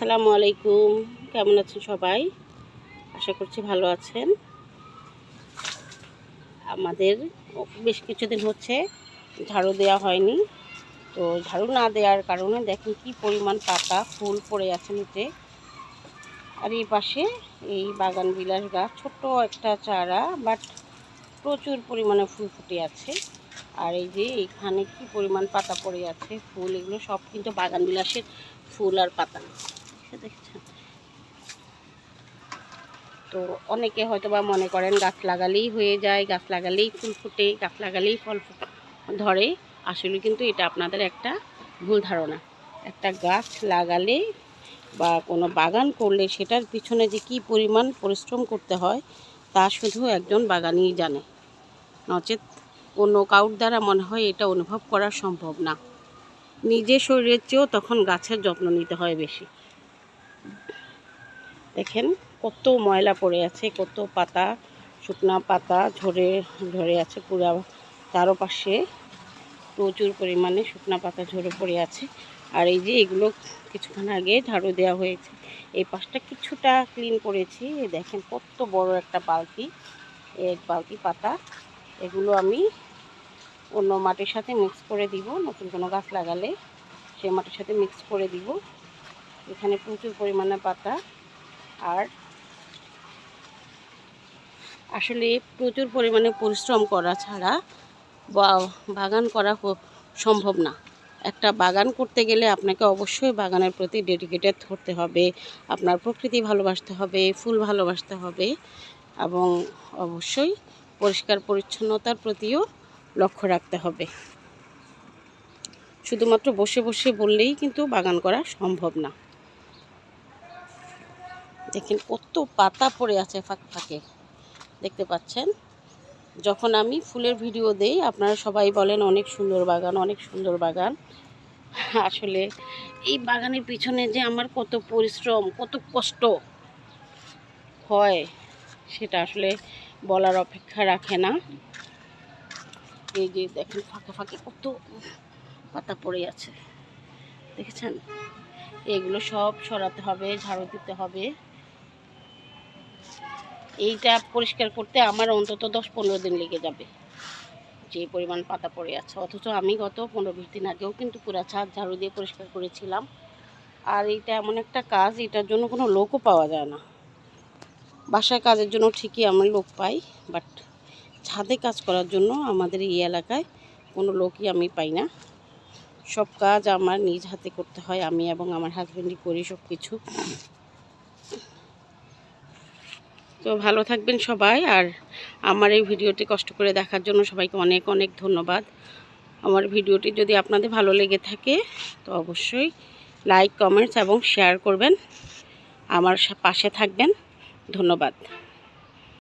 আসসালামু আলাইকুম। কেমন আছেন সবাই? আশা করছি ভালো আছেন। আমাদের বেশ কিছুদিন হচ্ছে ঝাড়ু দেওয়া হয়নি। তো ঝাড়ু না দেওয়ার কারণে দেখেন কি পরিমাণ পাতা ফুল পড়ে আছে নিচে। আর এই পাশে এই বাগান বিলাস গাছ, ছোট্ট একটা চারা, বাট প্রচুর পরিমাণে ফুল ফুটে আছে। আর এই যে এইখানে কি পরিমাণ পাতা পড়ে আছে, ফুল, এগুলো সব কিন্তু বাগান বিলাসের ফুল আর পাতা। দেখছেন? তো অনেকে হয়তো বা মনে করেন গাছ লাগালেই হয়ে যায়, গাছ লাগালেই ফুল ফুটে, গাছ লাগালেই ফল ধরে। আসলে কিন্তু এটা আপনাদের একটা ভুল ধারণা। একটা গাছ লাগালে বা কোনো বাগান করলে সেটার পিছনে যে কী পরিমাণ পরিশ্রম করতে হয় তা শুধু একজন বাগানই জানে, নচেত অন্য কারোর দ্বারা মনে হয় এটা অনুভব করা সম্ভব না। নিজের শরীরের চেয়েও তখন গাছের যত্ন নিতে হয় বেশি। দেখেন কত ময়লা পড়ে আছে, কত পাতা, শুকনা পাতা ঝরে আছে পুরা চারপাশে। প্রচুর পরিমাণে শুকনা পাতা ঝরে পড়ে আছে। আর এই যে এগুলো কিছুক্ষণ আগে ঝাড়ু দেওয়া হয়েছে। এই পাশটা কিছুটা ক্লিন করেছি। দেখেন কত বড় একটা বালতি, এক বালতি পাতা। এগুলো আমি অন্য মাটির সাথে মিক্স করে দিব, নতুন কোনো গাছ লাগালে সেই মাটির সাথে মিক্স করে দিব। এখানে প্রচুর পরিমাণে পাতা। আর আসলে প্রচুর পরিমাণে পরিশ্রম করা ছাড়া বাগান করা সম্ভব না। একটা বাগান করতে গেলে আপনাকে অবশ্যই বাগানের প্রতি ডেডিকেটেড হতে হবে, আপনার প্রকৃতি ভালোবাসতে হবে, ফুল ভালোবাসতে হবে, এবং অবশ্যই পরিষ্কার পরিচ্ছন্নতার প্রতিও লক্ষ্য রাখতে হবে। শুধুমাত্র বসে বসে বললেই কিন্তু বাগান করা সম্ভব না। দেখেন কত পাতা পড়ে আছে ফাঁকে ফাঁকে, দেখতে পাচ্ছেন? যখন আমি ফুলের ভিডিও দেই আপনারা সবাই বলেন অনেক সুন্দর বাগান, অনেক সুন্দর বাগান। আসলে এই বাগানের পিছনে যে আমার কত পরিশ্রম, কত কষ্ট হয় সেটা আসলে বলার অপেক্ষা রাখে না। এই যে দেখেন ফাঁকে ফাঁকে কত পাতা পড়ে আছে, দেখেছেন? এগুলো সব সরাতে হবে, ঝাড়ু দিতে হবে। এইটা পরিষ্কার করতে আমার অন্তত 10-15 দিন লেগে যাবে, যে পরিমাণ পাতা পড়ে আছে। অথচ আমি গত 15-20 দিন আগেও কিন্তু পুরা ছাদ ঝাড়ু দিয়ে পরিষ্কার করেছিলাম। আর এইটা এমন একটা কাজ, এটার জন্য কোনো লোকও পাওয়া যায় না। বাসায় কাজের জন্য ঠিকই আমি লোক পাই, বাট ছাদে কাজ করার জন্য আমাদের এই এলাকায় কোনো লোকই আমি পাই না। সব কাজ আমার নিজ হাতে করতে হয়, আমি এবং আমার হাজব্যান্ডই করি সব কিছু। তো ভালো থাকবেন সবাই। আর আমার এই ভিডিওটি কষ্ট করে দেখার জন্য সবাইকে অনেক অনেক ধন্যবাদ। আমার ভিডিওটি যদি আপনাদের ভালো লেগে থাকে তো অবশ্যই লাইক, কমেন্টস এবং শেয়ার করবেন, আমার পাশে থাকবেন। ধন্যবাদ।